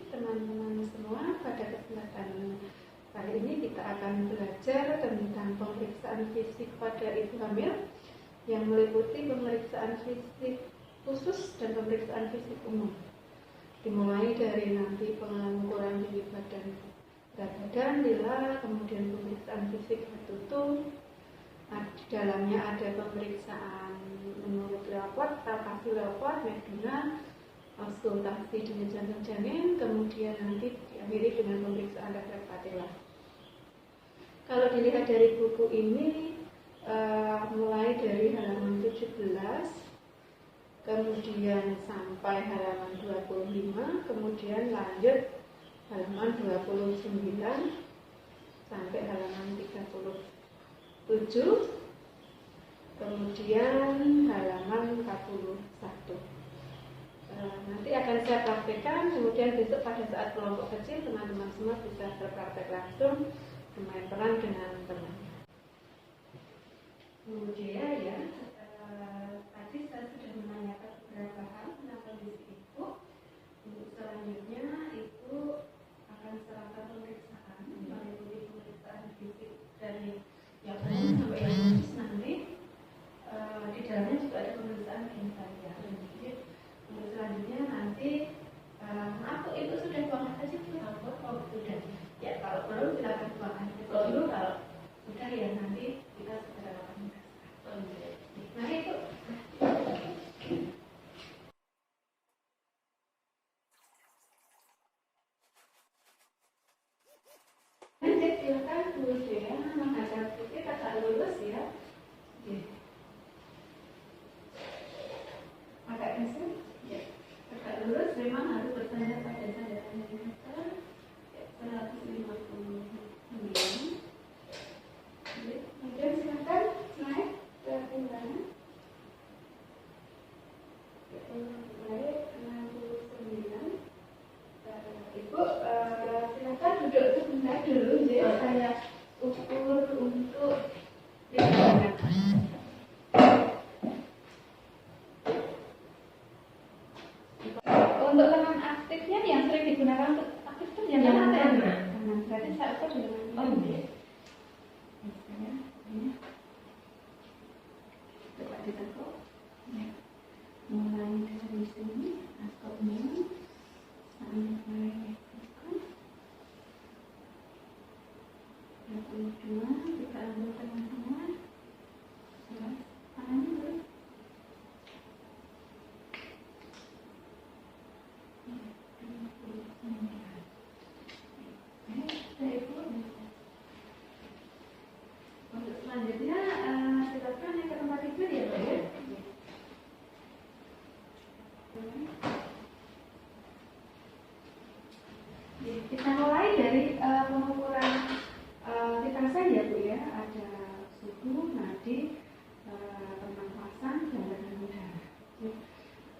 teman-teman semua. Pada kesempatan kali ini kita akan belajar tentang pemeriksaan fisik pada ibu hamil yang meliputi pemeriksaan fisik khusus dan pemeriksaan fisik umum. Dimulai dari nanti pengukuran tinggi badan, berat badan, nilai, kemudian pemeriksaan fisik tertutup. Di dalamnya ada pemeriksaan menurut raport, kalkulasi raport, meduna, konsultasi dengan jantung janin, kemudian nanti diakhiri dengan pemeriksaan refleks patella. Kalau dilihat dari buku ini, mulai dari halaman 17, kemudian sampai halaman 25, kemudian lanjut halaman 29 sampai halaman 37, kemudian halaman 41. Nanti akan saya praktekkan, kemudian besok pada saat kelompok kecil teman-teman semua bisa berpraktek langsung, bermain peran dengan temannya. Kemudian ya, tadi saya sudah menanyakan beberapa hal tentang kondisi ibu. Untuk selanjutnya ibu akan serahkan pemeriksaan, meliputi pemeriksaan fisik dari yang umum sampai yang khusus nanti. Di dalamnya juga ada pemeriksaan ginjalnya. Untuk selanjutnya nanti, maaf ibu sudah buang air aja belum? Oh sudah. Ya kalau belum silakan buang air dulu. Kalau sudah ya nanti kita segera lakukan. Mari ibu. Nanti silakan Bu Dea menghadap kita kakak lulus ya. Agak kencang. Ya. Kakak lulus memang harus bertanda pada tanda meter 159. Kemudian silakan naik ke timbangan. Naik 69. Ibu silakan duduk sebentar dulu ya. Saya ukur untuk timbangan. Untuk lengan aktifnya yang sering digunakan untuk aktif itu yang mana? Kanan. Berarti saya ukur dengan coba ditekuk. Ya. Mulai dari sini atopnya sampai 22. Kita ambil tengah-tengah. Tangannya dulu. Untuk selanjutnya silakan yang ke tempat tidur ya Pak ya. Kita mulai dari pengukuran vital ya Bu ya. Ada suhu, nadi, pernapasan, dan tekanan udara.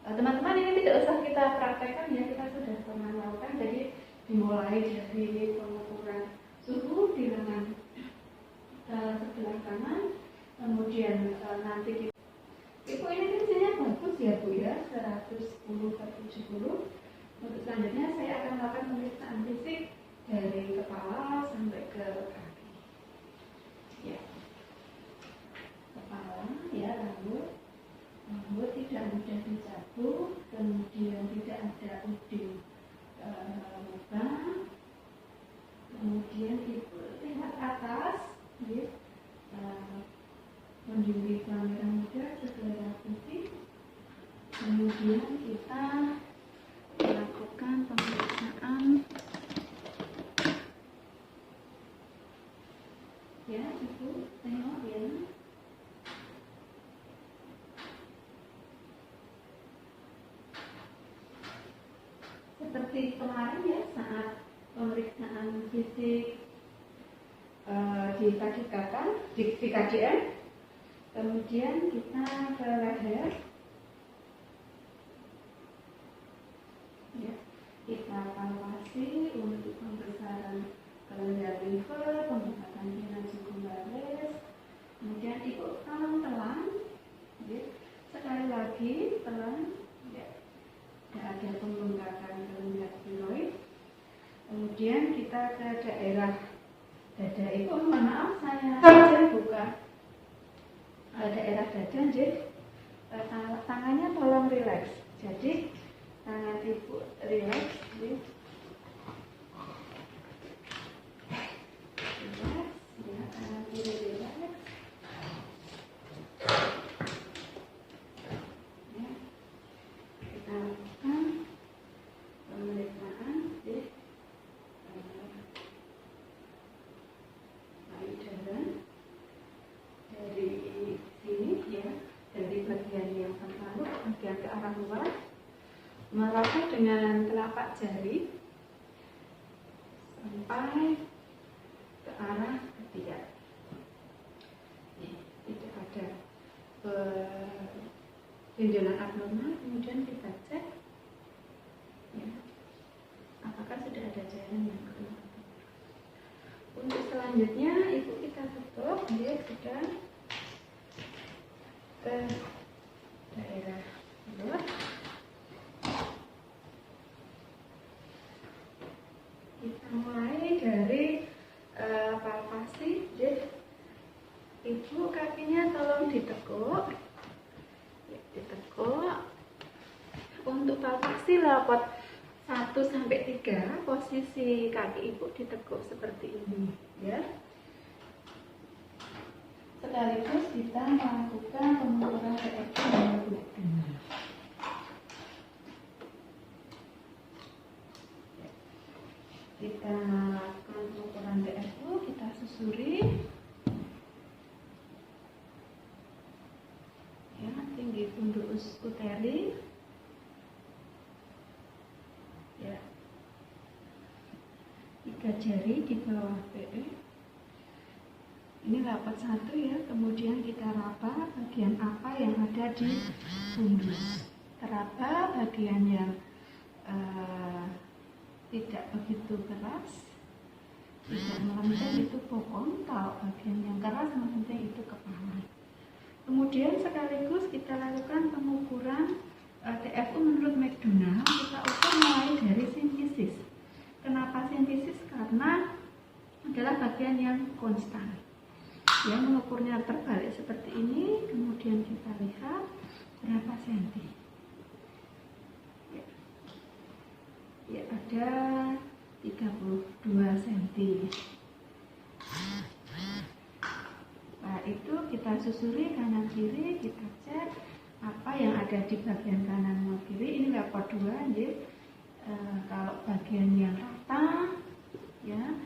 Teman-teman ini tidak usah kita praktekkan ya, kita sudah pernah lakukan. Jadi dimulai dari pengukuran suhu di lengan sebelah kanan, kemudian nanti kita, ibu ini tensinya bagus ya Bu ya, 110/70. Untuk selanjutnya saya akan melakukan pemeriksaan fisik dari kepala sampai ke kaki. Ya, kepala ya, rambut tidak mudah dicabut, kemudian tidak ada uding lubang, kemudian ibu lihat atas, ya, menjadi kamera muda selera putih, kemudian kita melakukan pemeriksaan ya ibu tengok ya. Seperti kemarin ya, saat pemeriksaan fisik di kaki kanan, di KDM, kemudian kita ke leher, ya, kita kalkulasi untuk pembesaran kelenjar liver, pembesaran vena jugularis, kemudian ikut pelan-pelan, ya, sekali lagi pelan, ya. Tidak ada pembengkakan kelenjar tiroid, kita ke daerah dada itu, maaf saya buka daerah dada, tangannya tolong rileks. Jadi tangan ibu rileks, tangan kiri rileks. Ya, kita lakukan pemeriksaan payudara dari sini ya, dari bagian yang terlalu bagian ke arah luar, merapat dengan telapak jari sampai ke arah ketiak. Tidak ada benjolan abnormal. Kemudian kita cek ya, apakah sudah ada cairan yang keluar. Untuk selanjutnya ibu kita tutup, dia sudah ke daerah luar. Kita mulai dari palpasi. Ibu kakinya tolong ditekuk, Untuk palpasi lapot 1-3, posisi kaki ibu ditekuk seperti ini ya. Sekaligus kita melakukan pengukuran TFU dan blackband. Kita lakukan pengukuran TFU, kita susuri ya, tinggi fundus uteri ya, 3 jari di bawah PE. Ini rapat 1 ya. Kemudian kita raba bagian apa yang ada di fundus, teraba bagian yang tidak begitu keras, tidak melenting itu bokong. Kalau bagian yang keras melenting itu kepala. Kemudian sekaligus kita lakukan pengukuran TFU menurut McDonald. Kita ukur mulai dari sinfisis. Kenapa sinfisis? Karena adalah bagian yang konstan. Ya, mengukurnya terbalik seperti ini. Kemudian kita lihat berapa senti. Ya, ada 32 cm. Nah, itu kita susuri kanan kiri, kita cek apa yang ada di bagian kanan maupun kiri. Ini level 2 ya. Kalau bagian yang rata ya,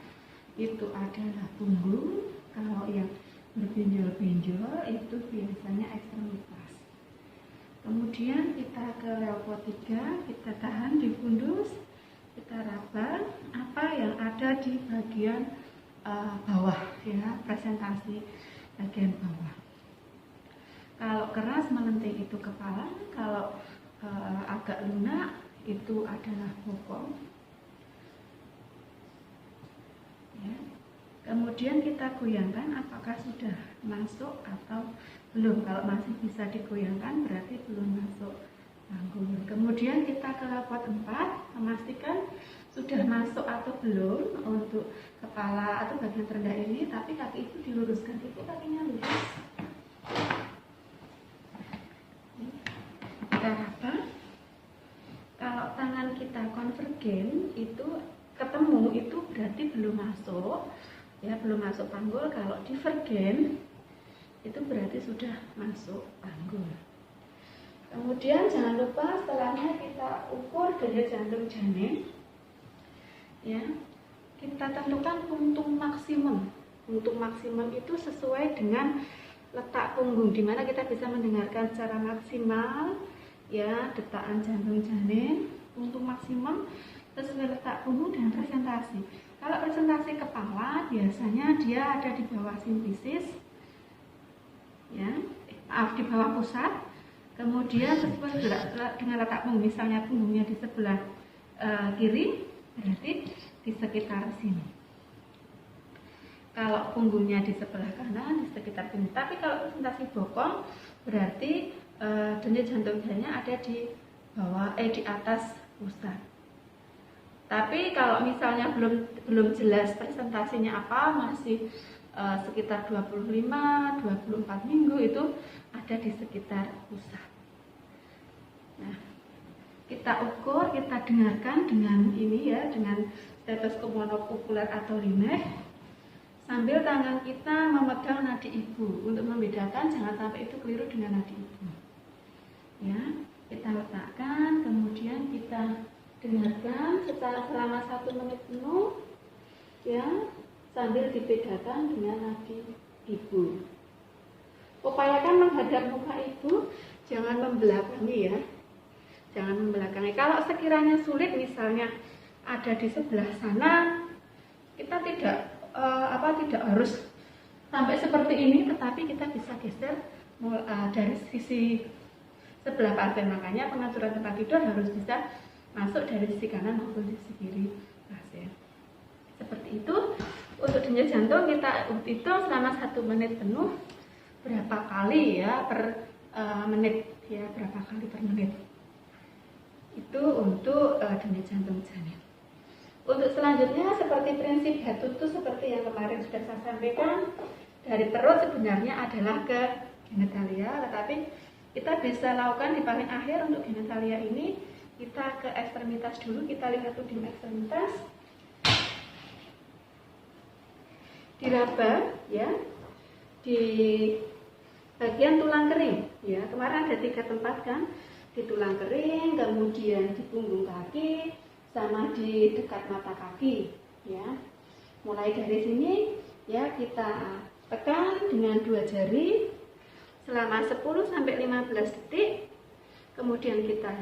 itu adalah punggung. Kalau yang berbenjol-benjol itu biasanya ekstremitas. Kemudian kita ke level 3, kita tahan di fundus, kita raba apa yang ada di bagian bawah ya, presentasi bagian bawah. Kalau keras melenting itu kepala, kalau agak lunak itu adalah bokong ya. Kemudian kita goyangkan apakah sudah masuk atau belum. Kalau masih bisa digoyangkan berarti belum masuk panggul. Kemudian kita ke rapot 4, memastikan sudah masuk atau belum untuk kepala atau bagian terendah ini, tapi kaki itu diluruskan. Itu kakinya lurus. Kita raba. Kalau tangan kita konvergen itu ketemu, itu berarti belum masuk. Ya, belum masuk panggul. Kalau divergen itu berarti sudah masuk panggul. Kemudian jangan lupa setelahnya kita ukur denyut jantung janin ya. Kita tentukan puntung maksimum. Puntung maksimum itu sesuai dengan letak punggung, di mana kita bisa mendengarkan secara maksimal ya detakan jantung janin. Puntung maksimum sesuai letak punggung dan presentasi. Kalau presentasi kepala biasanya dia ada di bawah simfisis ya, di bawah pusat. Kemudian sesuai dengan letak punggung, misalnya punggungnya di sebelah kiri, berarti di sekitar sini. Kalau punggungnya di sebelah kanan, di sekitar sini. Tapi kalau presentasi bokong, berarti denyut jantung janinnya ada di bawah, di atas pusat. Tapi kalau misalnya belum jelas presentasinya apa, masih sekitar 25-24 minggu itu ada di sekitar pusat. Nah, kita ukur, kita dengarkan dengan ini ya, dengan stetoskop monokupuler atau linek, sambil tangan kita memegang nadi ibu untuk membedakan jangan sampai itu keliru dengan nadi ibu. Ya, kita letakkan, kemudian kita dengarkan selama 1 menit penuh, ya, sambil dibedakan dengan nadi ibu. Upayakan menghadap muka ibu, jangan membelakangi ya, jangan membelakangi. Kalau sekiranya sulit, misalnya ada di sebelah sana, kita tidak harus sampai seperti ini, tetapi kita bisa geser dari sisi sebelah pasien. Makanya pengaturan tempat tidur harus bisa masuk dari sisi kanan maupun sisi kiri pasien. Seperti itu. Untuk denyut jantung kita hitung selama 1 menit penuh berapa kali ya per menit ya, berapa kali per menit. Itu untuk denyut jantung janin. Untuk selanjutnya seperti prinsip head to toe seperti yang kemarin sudah saya sampaikan, dari perut sebenarnya adalah ke genitalia, tetapi kita bisa lakukan di paling akhir. Untuk genitalia ini kita ke ekstremitas dulu, kita lihat di ekstremitas, diraba ya di bagian tulang kering ya. Kemarin ada 3 tempat kan, di tulang kering, kemudian di punggung kaki, sama di dekat mata kaki ya. Mulai dari sini ya, kita tekan dengan 2 jari selama 10-15 detik. Kemudian kita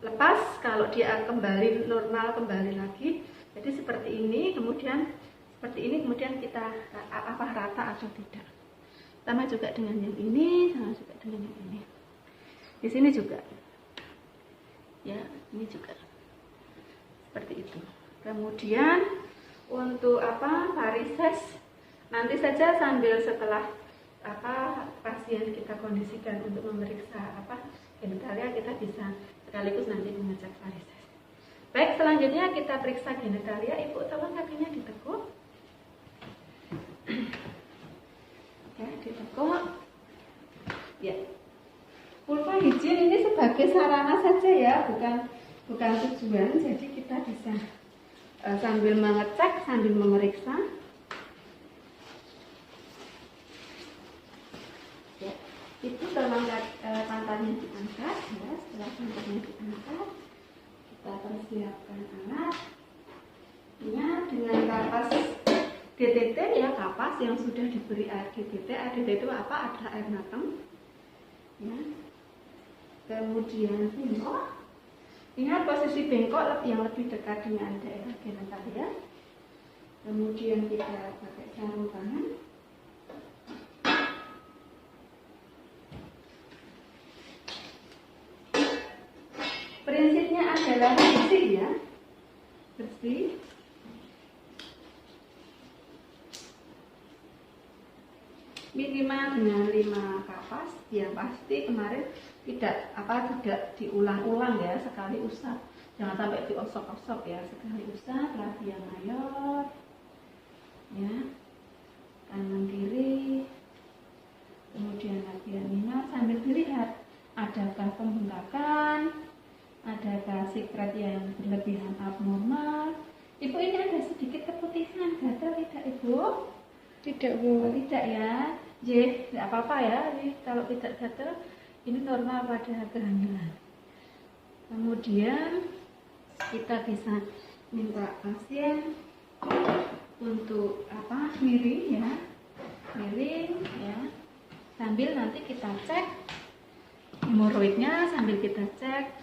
lepas. Kalau dia kembali normal, kembali lagi. Jadi seperti ini, kemudian kita rata atau tidak. Sama juga dengan yang ini, sama juga dengan yang ini. Di sini juga. Ya, ini juga. Seperti itu. Kemudian untuk varises, nanti saja sambil setelah pasien kita kondisikan untuk memeriksa genitalia, kita bisa sekaligus nanti mengecek varises. Baik, selanjutnya kita periksa genitalia. Ibu tolong kakinya ditekuk. Ya, ditekuk. Ya. Pulpa hijin ini sebagai sarana saja ya, bukan tujuan. Jadi kita bisa sambil mengecek, sambil memeriksa. Ya, itu tolong pantatnya diangkat ya. Setelah pantatnya diangkat, kita persiapkan alat. Ingat dengan kapas DTT ya, kapas yang sudah diberi air DTT. Air DTT itu apa? Adalah air matang. Ya. Kemudian bengkok. Ingat posisi bengkok yang lebih dekat dengan daerah genitalia. Kemudian kita pakai sarung tangan. Prinsipnya adalah bersih ya, bersih. Minimal dengan 5 kapas. Yang pasti kemarin tidak diulang-ulang ya, sekali usap. Jangan sampai diosok-osok ya, sekali usap. Lagi yang mayor ya, kanan kiri, kemudian lagi yang minor, sambil dilihat adakah pembengkakan, adakah sekret yang berlebihan abnormal. Ibu, ini ada sedikit keputihan, gatal tidak Ibu? Tidak Bu. Tidak ya. Tidak apa-apa ya. Ini kalau tidak gatal, ini normal pada kehamilan. Kemudian kita bisa minta pasien untuk miring ya, miring ya. Sambil nanti kita cek hemoroidnya, sambil kita cek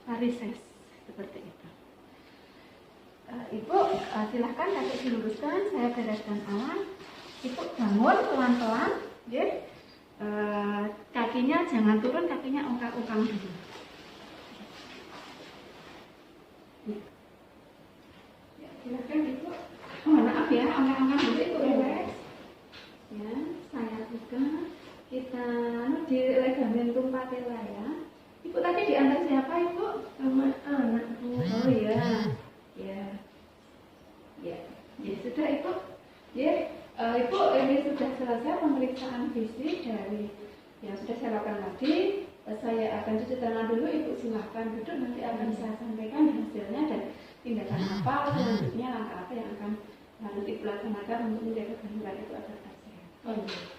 varises seperti itu. Ibu silahkan kaki diluruskan, saya bereskan alat. Ibu bangun pelan-pelan, ya. Kakinya jangan turun, kakinya ongkang-ongkang dulu. Ya, silahkan Ibu. Maaf ya, ongkang-ongkang dulu Ibu beres. Ya, saya buka. Kita di ligamentum patella ya. Ibu tadi tadi diantar siapa Ibu? Sama anakku. Oh iya, ya, ya, ya sudah Ibu. Ya, Ibu ini sudah selesai pemeriksaan fisik dari yang sudah saya lakukan tadi. Saya akan cuci tangan dulu, Ibu silahkan duduk, nanti akan saya sampaikan hasilnya dan tindakan apa selanjutnya, langkah apa yang akan harus Ibu laksanakan untuk menjaga kandungan itu agar sehat. Oh iya.